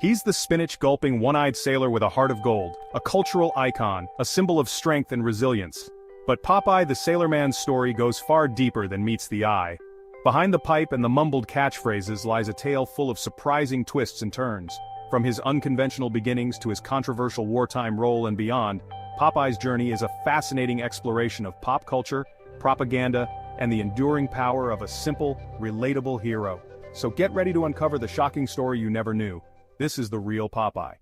He's the spinach-gulping, one-eyed sailor with a heart of gold, a cultural icon, a symbol of strength and resilience. But Popeye the Sailor Man's story goes far deeper than meets the eye. Behind the pipe and the mumbled catchphrases lies a tale full of surprising twists and turns. From his unconventional beginnings to his controversial wartime role and beyond, Popeye's journey is a fascinating exploration of pop culture, propaganda, and the enduring power of a simple, relatable hero. So get ready to uncover the shocking story you never knew. This is the real Popeye.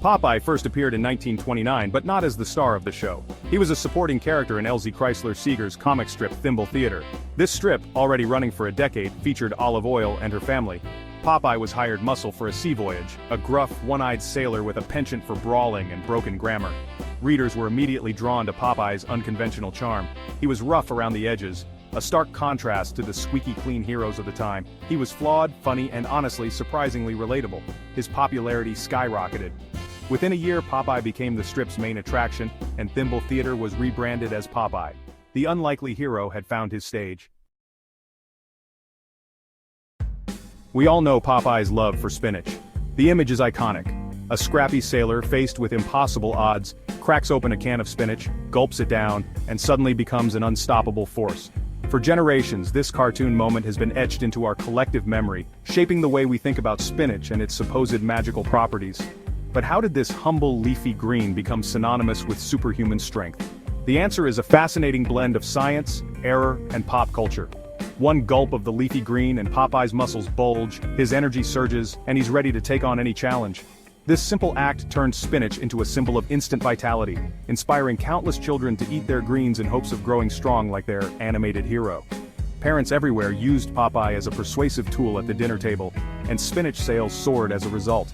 Popeye first appeared in 1929, but not as the star of the show. He was a supporting character in Elzie Chrysler Seeger's comic strip Thimble Theater. This strip, already running for a decade, featured Olive Oyl and her family. Popeye was hired muscle for a sea voyage, a gruff, one-eyed sailor with a penchant for brawling and broken grammar. Readers were immediately drawn to Popeye's unconventional charm. He was rough around the edges, a stark contrast to the squeaky clean heroes of the time. He was flawed, funny, and honestly surprisingly relatable. His popularity skyrocketed. Within a year, Popeye became the strip's main attraction, and Thimble Theater was rebranded as Popeye. The unlikely hero had found his stage. We all know Popeye's love for spinach. The image is iconic. A scrappy sailor faced with impossible odds, cracks open a can of spinach, gulps it down, and suddenly becomes an unstoppable force. For generations, this cartoon moment has been etched into our collective memory, shaping the way we think about spinach and its supposed magical properties. But how did this humble leafy green become synonymous with superhuman strength? The answer is a fascinating blend of science, error, and pop culture. One gulp of the leafy green and Popeye's muscles bulge, his energy surges, and he's ready to take on any challenge. This simple act turned spinach into a symbol of instant vitality, inspiring countless children to eat their greens in hopes of growing strong like their animated hero. Parents everywhere used Popeye as a persuasive tool at the dinner table, and spinach sales soared as a result.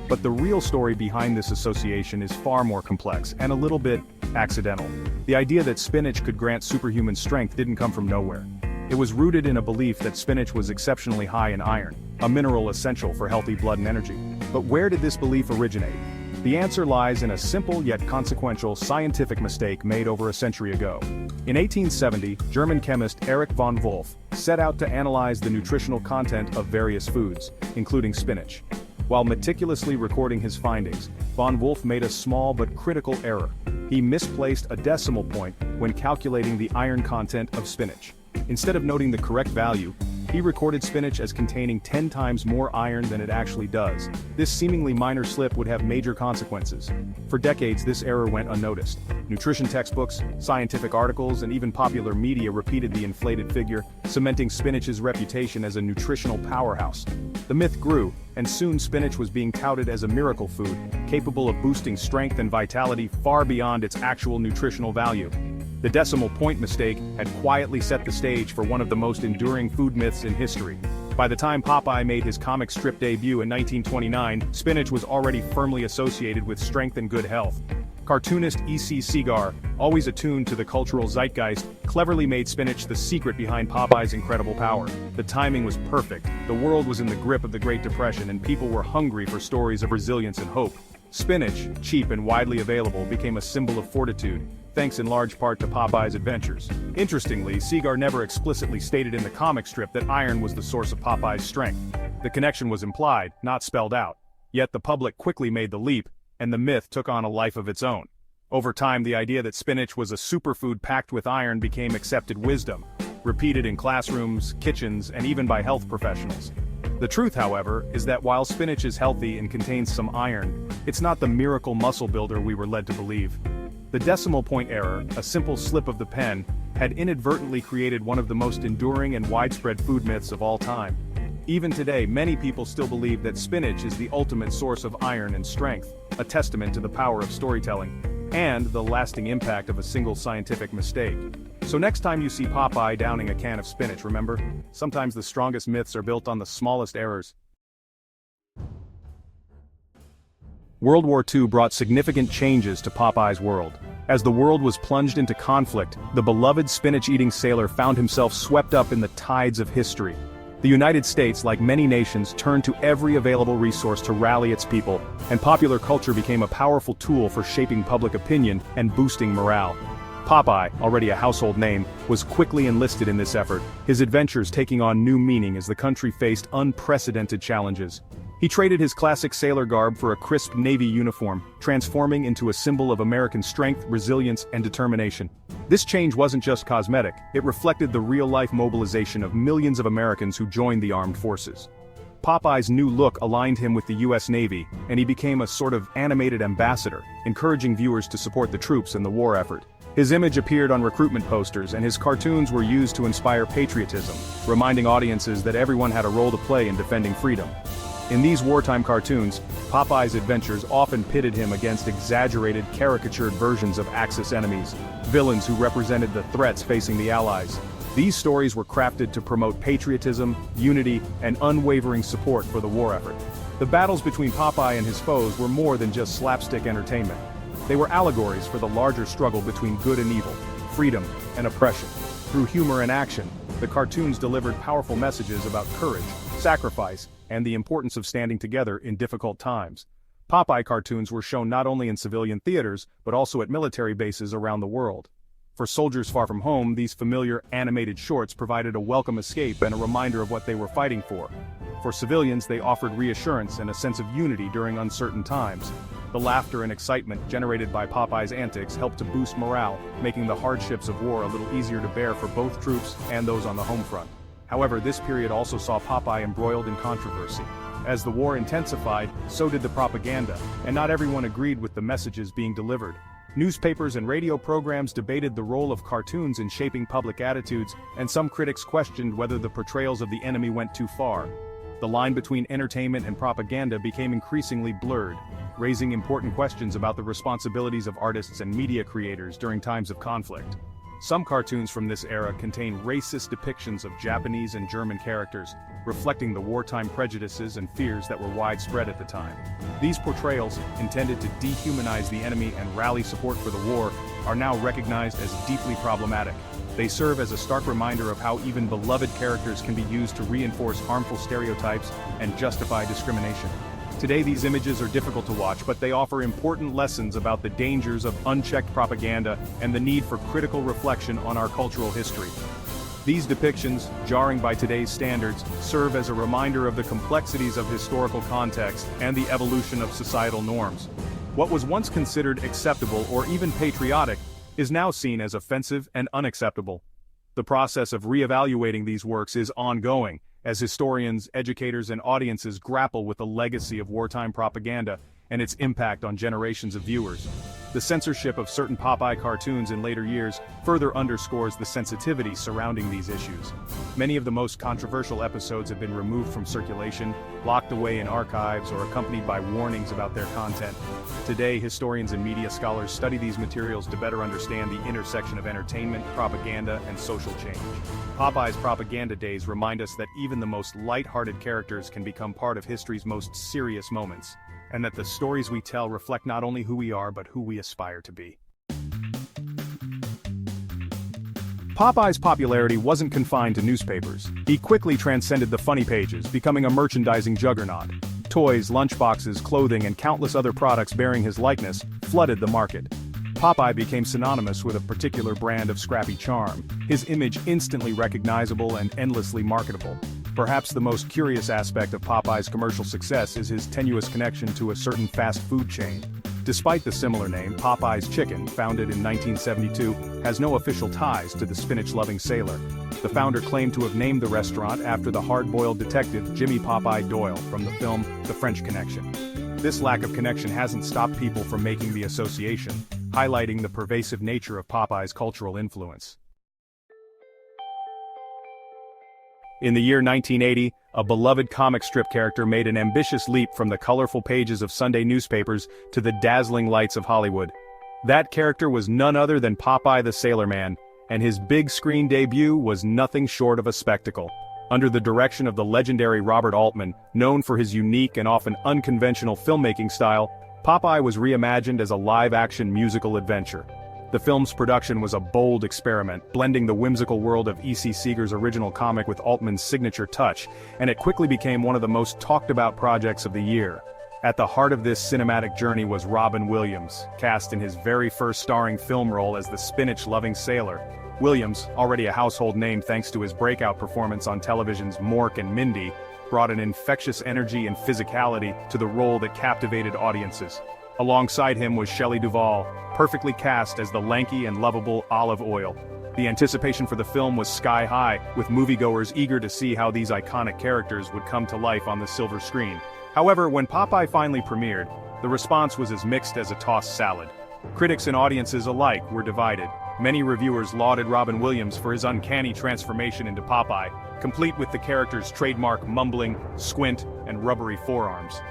But the real story behind this association is far more complex and a little bit accidental. The idea that spinach could grant superhuman strength didn't come from nowhere. It was rooted in a belief that spinach was exceptionally high in iron, a mineral essential for healthy blood and energy. But where did this belief originate? The answer lies in a simple yet consequential scientific mistake made over a century ago. In 1870, German chemist Erich von Wolff set out to analyze the nutritional content of various foods, including spinach. While meticulously recording his findings, von Wolff made a small but critical error. He misplaced a decimal point when calculating the iron content of spinach. Instead of noting the correct value, he recorded spinach as containing 10 times more iron than it actually does. This seemingly minor slip would have major consequences. For decades, this error went unnoticed. Nutrition textbooks, scientific articles, and even popular media repeated the inflated figure, cementing spinach's reputation as a nutritional powerhouse. The myth grew, and soon spinach was being touted as a miracle food, capable of boosting strength and vitality far beyond its actual nutritional value. The decimal point mistake had quietly set the stage for one of the most enduring food myths in history. By the time Popeye made his comic strip debut in 1929, spinach was already firmly associated with strength and good health. Cartoonist E.C. Segar, always attuned to the cultural zeitgeist, cleverly made spinach the secret behind Popeye's incredible power. The timing was perfect, the world was in the grip of the Great Depression, and people were hungry for stories of resilience and hope. Spinach, cheap and widely available, became a symbol of fortitude, thanks in large part to Popeye's adventures. Interestingly, Segar never explicitly stated in the comic strip that iron was the source of Popeye's strength. The connection was implied, not spelled out. Yet the public quickly made the leap, and the myth took on a life of its own. Over time, the idea that spinach was a superfood packed with iron became accepted wisdom, repeated in classrooms, kitchens, and even by health professionals. The truth, however, is that while spinach is healthy and contains some iron, it's not the miracle muscle builder we were led to believe. The decimal point error, a simple slip of the pen, had inadvertently created one of the most enduring and widespread food myths of all time. Even today, many people still believe that spinach is the ultimate source of iron and strength, a testament to the power of storytelling, and the lasting impact of a single scientific mistake. So next time you see Popeye downing a can of spinach, remember, sometimes the strongest myths are built on the smallest errors. World War II brought significant changes to Popeye's world. As the world was plunged into conflict, the beloved spinach-eating sailor found himself swept up in the tides of history. The United States, like many nations, turned to every available resource to rally its people, and popular culture became a powerful tool for shaping public opinion and boosting morale. Popeye, already a household name, was quickly enlisted in this effort, his adventures taking on new meaning as the country faced unprecedented challenges. He traded his classic sailor garb for a crisp Navy uniform, transforming into a symbol of American strength, resilience, and determination. This change wasn't just cosmetic, it reflected the real-life mobilization of millions of Americans who joined the armed forces. Popeye's new look aligned him with the US Navy, and he became a sort of animated ambassador, encouraging viewers to support the troops in the war effort. His image appeared on recruitment posters, and his cartoons were used to inspire patriotism, reminding audiences that everyone had a role to play in defending freedom. In these wartime cartoons, Popeye's adventures often pitted him against exaggerated, caricatured versions of Axis enemies, villains who represented the threats facing the Allies. These stories were crafted to promote patriotism, unity, and unwavering support for the war effort. The battles between Popeye and his foes were more than just slapstick entertainment. They were allegories for the larger struggle between good and evil, freedom and oppression. Through humor and action, the cartoons delivered powerful messages about courage, sacrifice, and the importance of standing together in difficult times. Popeye cartoons were shown not only in civilian theaters, but also at military bases around the world. For soldiers far from home, these familiar, animated shorts provided a welcome escape and a reminder of what they were fighting for. For civilians, they offered reassurance and a sense of unity during uncertain times. The laughter and excitement generated by Popeye's antics helped to boost morale, making the hardships of war a little easier to bear for both troops and those on the home front. However, this period also saw Popeye embroiled in controversy. As the war intensified, so did the propaganda, and not everyone agreed with the messages being delivered. Newspapers and radio programs debated the role of cartoons in shaping public attitudes, and some critics questioned whether the portrayals of the enemy went too far. The line between entertainment and propaganda became increasingly blurred, raising important questions about the responsibilities of artists and media creators during times of conflict. Some cartoons from this era contain racist depictions of Japanese and German characters, reflecting the wartime prejudices and fears that were widespread at the time. These portrayals, intended to dehumanize the enemy and rally support for the war, are now recognized as deeply problematic. They serve as a stark reminder of how even beloved characters can be used to reinforce harmful stereotypes and justify discrimination. Today these images are difficult to watch, but they offer important lessons about the dangers of unchecked propaganda and the need for critical reflection on our cultural history. These depictions, jarring by today's standards, serve as a reminder of the complexities of historical context and the evolution of societal norms. What was once considered acceptable or even patriotic is now seen as offensive and unacceptable. The process of reevaluating these works is ongoing, as historians, educators, and audiences grapple with the legacy of wartime propaganda and its impact on generations of viewers. The censorship of certain Popeye cartoons in later years further underscores the sensitivity surrounding these issues. Many of the most controversial episodes have been removed from circulation, locked away in archives, or accompanied by warnings about their content. Today, historians and media scholars study these materials to better understand the intersection of entertainment, propaganda, and social change. Popeye's propaganda days remind us that even the most light-hearted characters can become part of history's most serious moments, and that the stories we tell reflect not only who we are but who we aspire to be. Popeye's popularity wasn't confined to newspapers. He quickly transcended the funny pages, becoming a merchandising juggernaut. Toys, lunchboxes, clothing, and countless other products bearing his likeness flooded the market. Popeye became synonymous with a particular brand of scrappy charm, his image instantly recognizable and endlessly marketable. Perhaps the most curious aspect of Popeye's commercial success is his tenuous connection to a certain fast food chain. Despite the similar name, Popeye's Chicken, founded in 1972, has no official ties to the spinach-loving sailor. The founder claimed to have named the restaurant after the hard-boiled detective Jimmy Popeye Doyle from the film The French Connection. This lack of connection hasn't stopped people from making the association, highlighting the pervasive nature of Popeye's cultural influence. In the year 1980, a beloved comic strip character made an ambitious leap from the colorful pages of Sunday newspapers to the dazzling lights of Hollywood. That character was none other than Popeye the Sailor Man, and his big screen debut was nothing short of a spectacle. Under the direction of the legendary Robert Altman, known for his unique and often unconventional filmmaking style, Popeye was reimagined as a live-action musical adventure. The film's production was a bold experiment, blending the whimsical world of E.C. Seeger's original comic with Altman's signature touch, and it quickly became one of the most talked-about projects of the year. At the heart of this cinematic journey was Robin Williams, cast in his very first starring film role as the spinach-loving sailor. Williams, already a household name thanks to his breakout performance on television's Mork and Mindy, brought an infectious energy and physicality to the role that captivated audiences. Alongside him was Shelley Duvall, perfectly cast as the lanky and lovable Olive Oyl. The anticipation for the film was sky high, with moviegoers eager to see how these iconic characters would come to life on the silver screen. However, when Popeye finally premiered, the response was as mixed as a tossed salad. Critics and audiences alike were divided. Many reviewers lauded Robin Williams for his uncanny transformation into Popeye, complete with the character's trademark mumbling, squint, and rubbery forearms.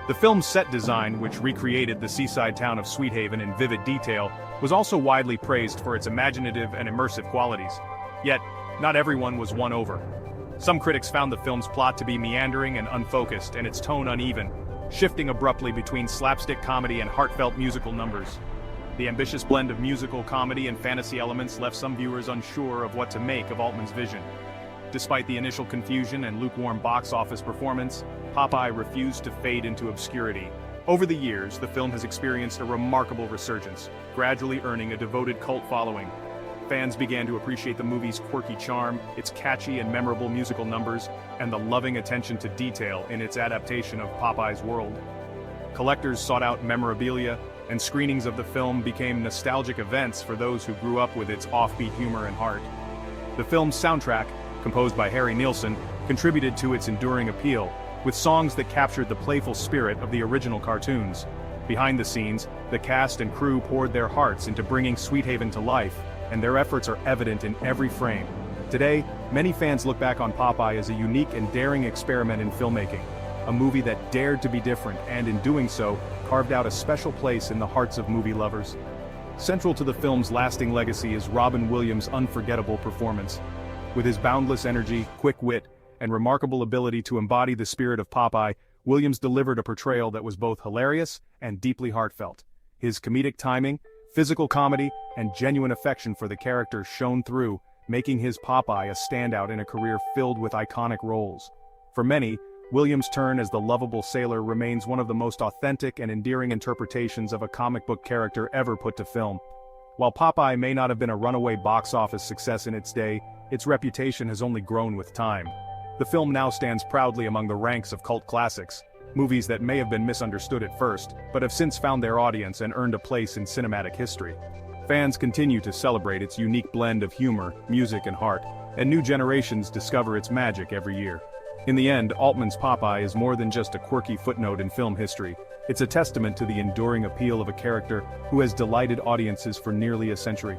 The film's set design, which recreated the seaside town of Sweet Haven in vivid detail, was also widely praised for its imaginative and immersive qualities. Yet, not everyone was won over. Some critics found the film's plot to be meandering and unfocused, and its tone uneven, shifting abruptly between slapstick comedy and heartfelt musical numbers. The ambitious blend of musical comedy and fantasy elements left some viewers unsure of what to make of Altman's vision. Despite the initial confusion and lukewarm box office performance, Popeye refused to fade into obscurity. Over the years, the film has experienced a remarkable resurgence, gradually earning a devoted cult following. Fans began to appreciate the movie's quirky charm, its catchy and memorable musical numbers, and the loving attention to detail in its adaptation of Popeye's world. Collectors sought out memorabilia, and screenings of the film became nostalgic events for those who grew up with its offbeat humor and heart. The film's soundtrack, composed by Harry Nilsson, contributed to its enduring appeal, with songs that captured the playful spirit of the original cartoons. Behind the scenes, the cast and crew poured their hearts into bringing Sweet Haven to life, and their efforts are evident in every frame. Today, many fans look back on Popeye as a unique and daring experiment in filmmaking, a movie that dared to be different and, in doing so, carved out a special place in the hearts of movie lovers. Central to the film's lasting legacy is Robin Williams' unforgettable performance. With his boundless energy, quick wit, and remarkable ability to embody the spirit of Popeye, Williams delivered a portrayal that was both hilarious and deeply heartfelt. His comedic timing, physical comedy, and genuine affection for the character shone through, making his Popeye a standout in a career filled with iconic roles. For many, Williams' turn as the lovable sailor remains one of the most authentic and endearing interpretations of a comic book character ever put to film. While Popeye may not have been a runaway box office success in its day, its reputation has only grown with time. The film now stands proudly among the ranks of cult classics, movies that may have been misunderstood at first, but have since found their audience and earned a place in cinematic history. Fans continue to celebrate its unique blend of humor, music, and heart, and new generations discover its magic every year. In the end, Altman's Popeye is more than just a quirky footnote in film history. It's a testament to the enduring appeal of a character who has delighted audiences for nearly a century.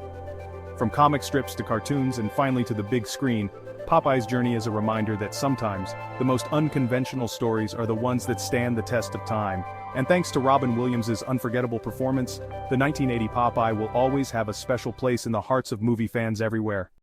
From comic strips to cartoons and finally to the big screen, Popeye's journey is a reminder that sometimes, the most unconventional stories are the ones that stand the test of time. And thanks to Robin Williams' unforgettable performance, the 1980 Popeye will always have a special place in the hearts of movie fans everywhere.